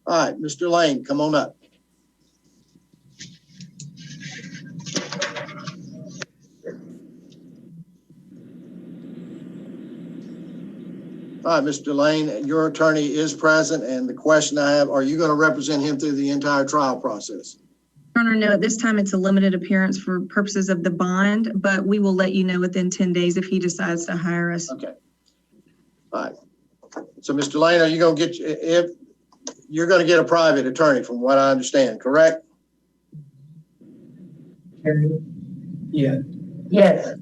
All right, Mr. Lane, come on up. All right, Mr. Lane, your attorney is present, and the question I have, are you going to represent him through the entire trial process? Your Honor, no, at this time it's a limited appearance for purposes of the bond, but we will let you know within 10 days if he decides to hire us. Okay. All right. So, Mr. Lane, are you going to get, if you're going to get a private attorney from what I understand, correct? Yeah. Yes.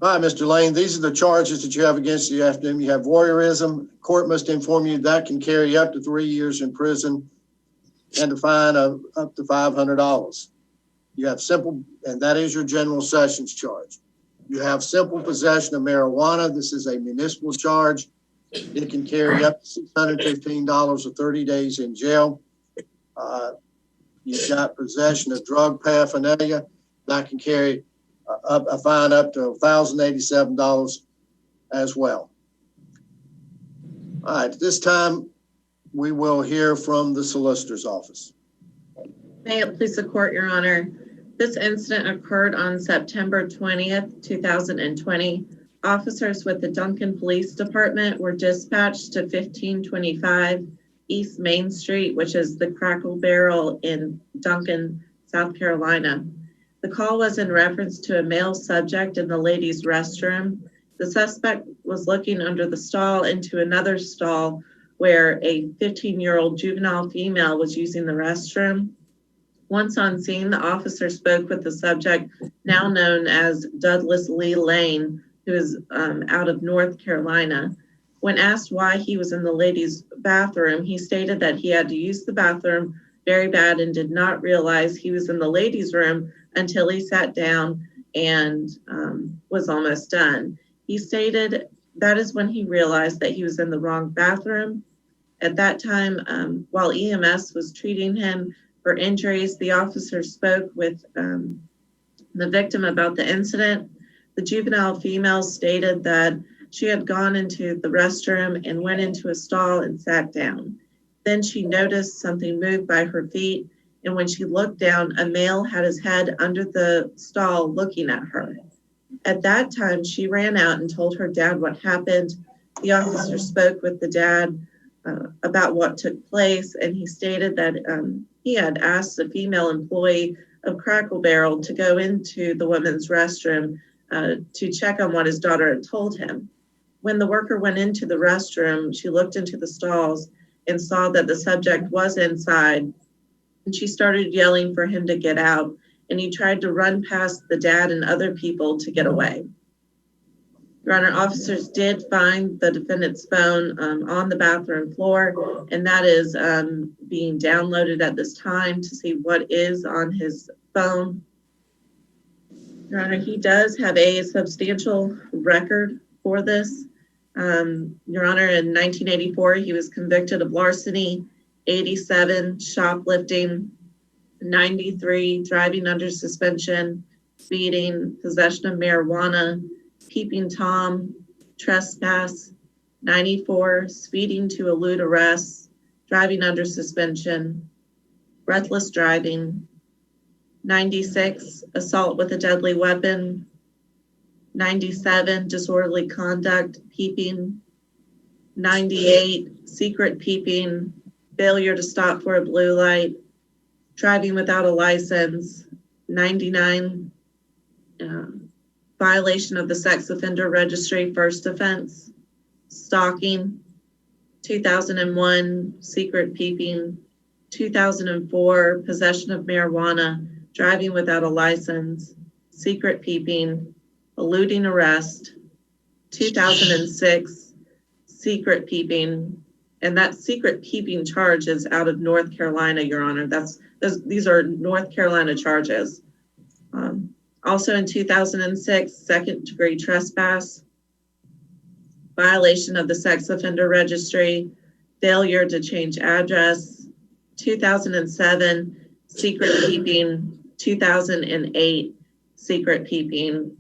All right, Mr. Lane, these are the charges that you have against you after him. You have voyeurism. Court must inform you that can carry up to 3 years in prison and a fine of up to $500. You have simple, and that is your general sessions charge. You have simple possession of marijuana. This is a municipal charge. It can carry up to $615 or 30 days in jail. You've got possession of drug paraphernalia. That can carry up a fine up to $1,087 as well. All right, at this time, we will hear from the solicitor's office. May it please the court, Your Honor. This incident occurred on September 20th, 2020. Officers with the Duncan Police Department were dispatched to 1525 East Main Street, which is the Crackle Barrel in Duncan, South Carolina. The call was in reference to a male subject in the ladies' restroom. The suspect was looking under the stall into another stall where a 15-year-old juvenile female was using the restroom. Once on scene, the officer spoke with the subject, now known as Douglas Lee Lane, who is out of North Carolina. When asked why he was in the ladies' bathroom, he stated that he had to use the bathroom very bad and did not realize he was in the ladies' room until he sat down and was almost done. He stated that is when he realized that he was in the wrong bathroom. At that time, while EMS was treating him for injuries, the officer spoke with the victim about the incident. The juvenile female stated that she had gone into the restroom and went into a stall and sat down. Then she noticed something moved by her feet, and when she looked down, a male had his head under the stall looking at her. At that time, she ran out and told her dad what happened. The officer spoke with the dad about what took place, and he stated that he had asked the female employee of Crackle Barrel to go into the women's restroom to check on what his daughter had told him. When the worker went into the restroom, she looked into the stalls and saw that the subject was inside, and she started yelling for him to get out, and he tried to run past the dad and other people to get away. Your Honor, officers did find the defendant's phone on the bathroom floor, and that is being downloaded at this time to see what is on his phone. Your Honor, he does have a substantial record for this. Your Honor, in 1984, he was convicted of larceny, 87, shoplifting, 93, driving under suspension, speeding, possession of marijuana, peeping Tom, trespass, 94, speeding to elude arrest, driving under suspension, reckless driving, 96, assault with a deadly weapon, 97, disorderly conduct, peeping, 98, secret peeping, failure to stop for a blue light, driving without a license, 99, violation of the sex offender registry, first offense, stalking, 2001, secret peeping, 2004, possession of marijuana, driving without a license, secret peeping, eluding arrest, 2006, secret peeping, and that secret peeping charge is out of North Carolina, Your Honor. These are North Carolina charges. Also in 2006, second degree trespass, violation of the sex offender registry, failure to change address, 2007, secret peeping, 2008, secret peeping,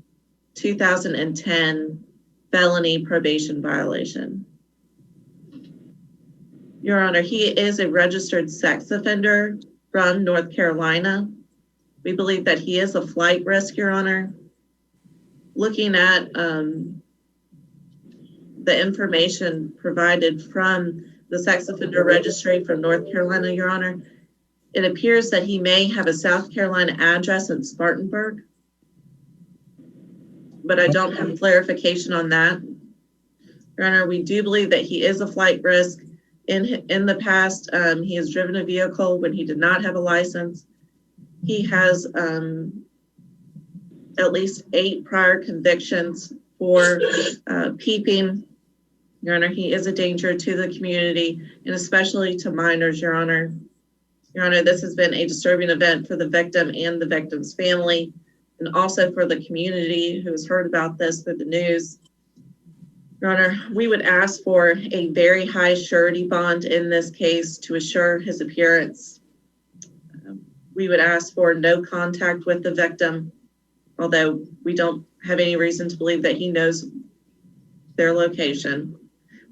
2010, felony probation violation. Your Honor, he is a registered sex offender from North Carolina. We believe that he is a flight risk, Your Honor. Looking at the information provided from the sex offender registry from North Carolina, Your Honor, it appears that he may have a South Carolina address in Spartanburg, but I don't have clarification on that. Your Honor, we do believe that he is a flight risk. In the past, he has driven a vehicle when he did not have a license. He has at least 8 prior convictions for peeping. Your Honor, he is a danger to the community and especially to minors, Your Honor. Your Honor, this has been a disturbing event for the victim and the victim's family, and also for the community who has heard about this through the news. Your Honor, we would ask for a very high surety bond in this case to assure his appearance. We would ask for no contact with the victim, although we don't have any reason to believe that he knows their location.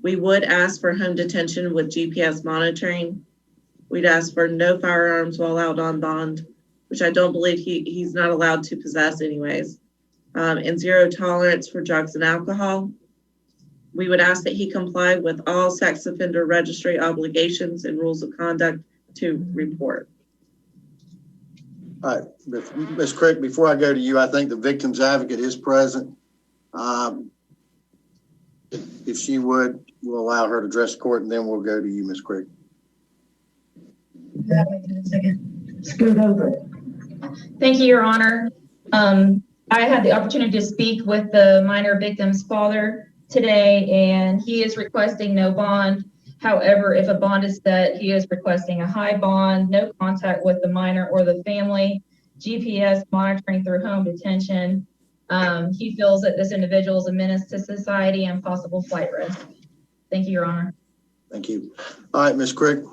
We would ask for home detention with GPS monitoring. We'd ask for no firearms while out on bond, which I don't believe he's not allowed to possess anyways, and 0 tolerance for drugs and alcohol. We would ask that he comply with all sex offender registry obligations and rules of conduct to report. All right, Ms. Crick, before I go to you, I think the victim's advocate is present. If she would, we'll allow her to address the court, and then we'll go to you, Ms. Crick. Scoot over. Thank you, Your Honor. I had the opportunity to speak with the minor victim's father today, and he is requesting no bond. However, if a bond is set, he is requesting a high bond, no contact with the minor or the family, GPS monitoring through home detention. He feels that this individual is a menace to society and possible flight risk. Thank you, Your Honor. Thank you. All right, Ms. Crick.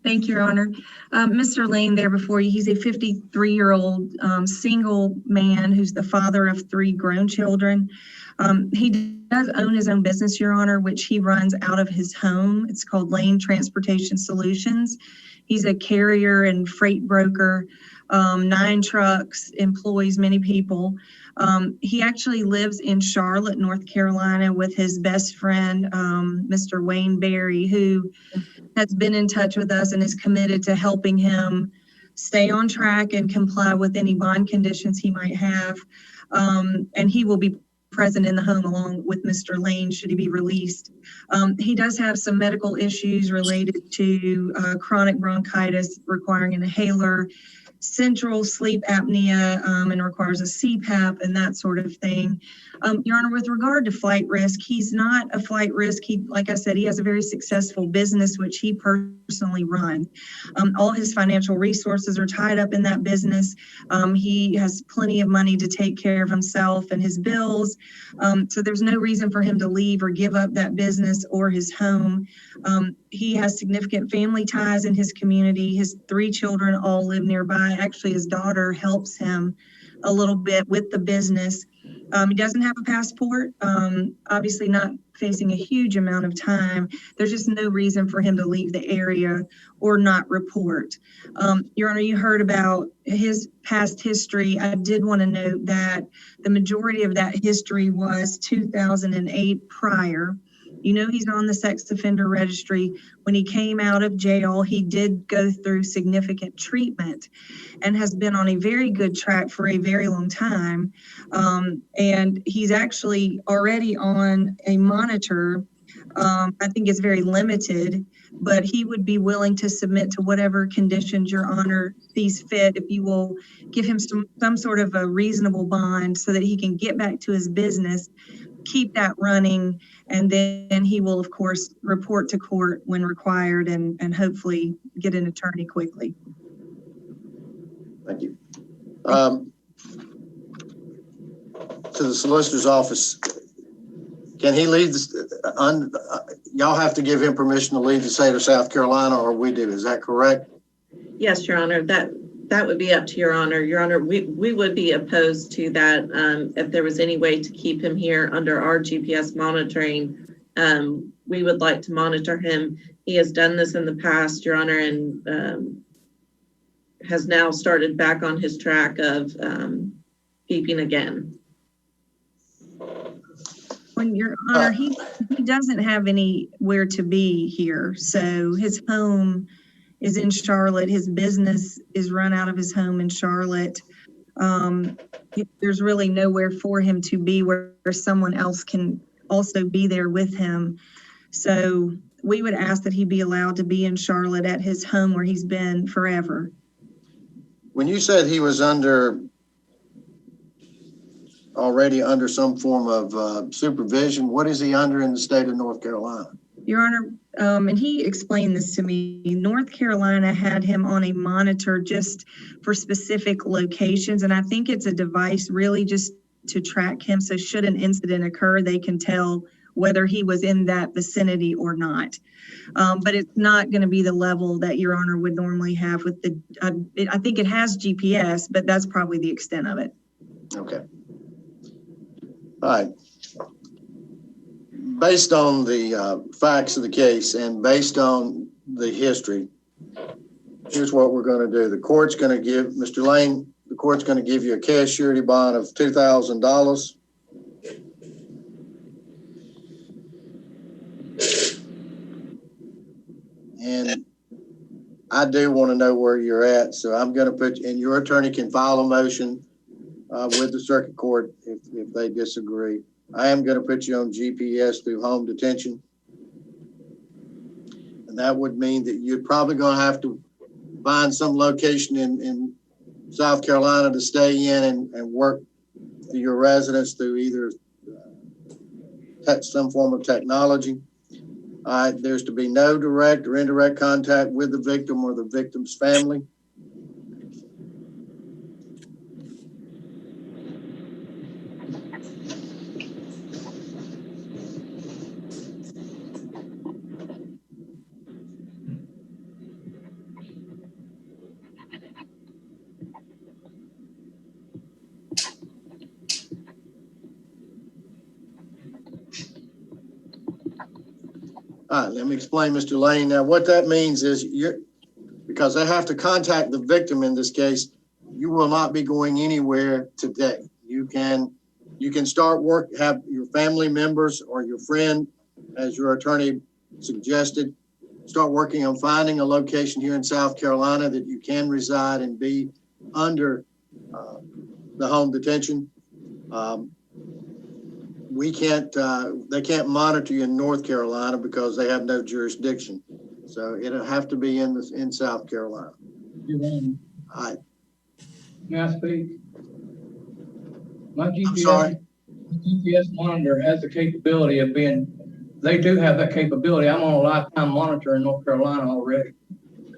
Thank you, Your Honor. Mr. Lane there before you, he's a 53-year-old single man who's the father of 3 grown children. He does own his own business, Your Honor, which he runs out of his home. It's called Lane Transportation Solutions. He's a carrier and freight broker, 9 trucks, employs many people. He actually lives in Charlotte, North Carolina with his best friend, Mr. Wayne Berry, who has been in touch with us and is committed to helping him stay on track and comply with any bond conditions he might have. And he will be present in the home along with Mr. Lane should he be released. He does have some medical issues related to chronic bronchitis requiring an inhaler, central sleep apnea, and requires a CPAP and that sort of thing. Your Honor, with regard to flight risk, he's not a flight risk. He, like I said, he has a very successful business, which he personally runs. All his financial resources are tied up in that business. He has plenty of money to take care of himself and his bills. So there's no reason for him to leave or give up that business or his home. He has significant family ties in his community. His 3 children all live nearby. Actually, his daughter helps him a little bit with the business. He doesn't have a passport, obviously not facing a huge amount of time. There's just no reason for him to leave the area or not report. Your Honor, you heard about his past history. I did want to note that the majority of that history was 2008 prior. You know, he's on the sex offender registry. When he came out of jail, he did go through significant treatment and has been on a very good track for a very long time. And he's actually already on a monitor. I think it's very limited, but he would be willing to submit to whatever conditions Your Honor sees fit if you will give him some sort of a reasonable bond so that he can get back to his business, keep that running, and then he will, of course, report to court when required and hopefully get an attorney quickly. Thank you. To the solicitor's office, can he leave? Y'all have to give him permission to leave the state of South Carolina, or we do. Is that correct? Yes, Your Honor, that That would be up to Your Honor. Your Honor, we would be opposed to that. If there was any way to keep him here under our GPS monitoring, we would like to monitor him. He has done this in the past, Your Honor, and has now started back on his track of peeping again. When Your Honor, he doesn't have anywhere to be here. So his home is in Charlotte. His business is run out of his home in Charlotte. There's really nowhere for him to be where someone else can also be there with him. So we would ask that he be allowed to be in Charlotte at his home where he's been forever. When you said he was already under some form of supervision, what is he under in the state of North Carolina? Your Honor, and he explained this to me, North Carolina had him on a monitor just for specific locations. And I think it's a device really just to track him. So should an incident occur, they can tell whether he was in that vicinity or not. But it's not going to be the level that Your Honor would normally have with the, I think it has GPS, but that's probably the extent of it. Okay. All right. Based on the facts of the case and based on the history, here's what we're going to do. The court's going to give, Mr. Lane, the court's going to give you a cash surety bond of $2,000. And I do want to know where you're at, so I'm going to put, and your attorney can file a motion with the circuit court if they disagree. I am going to put you on GPS through home detention. And that would mean that you're probably going to have to find some location in South Carolina to stay in and work your residence through either some form of technology. There's to be no direct or indirect contact with the victim or the victim's family. All right, let me explain, Mr. Lane. Now, what that means is because they have to contact the victim in this case, you will not be going anywhere today. You can start work, have your family members or your friend, as your attorney suggested, start working on finding a location here in South Carolina that you can reside and be under the home detention. They can't monitor you in North Carolina because they have no jurisdiction. So it'll have to be in South Carolina. All right. May I speak? My I'm sorry. GPS monitor has the capability of they do have that capability. I'm on a lifetime monitor in North Carolina already.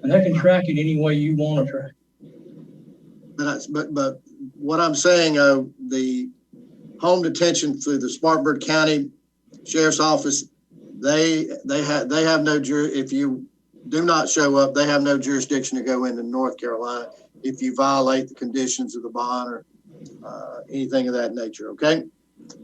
And they can track it any way you want to track. But what I'm saying, the home detention through the Spartanburg County Sheriff's Office, they have no if you do not show up, they have no jurisdiction to go into North Carolina if you violate the conditions of the bond or anything of that nature. Okay.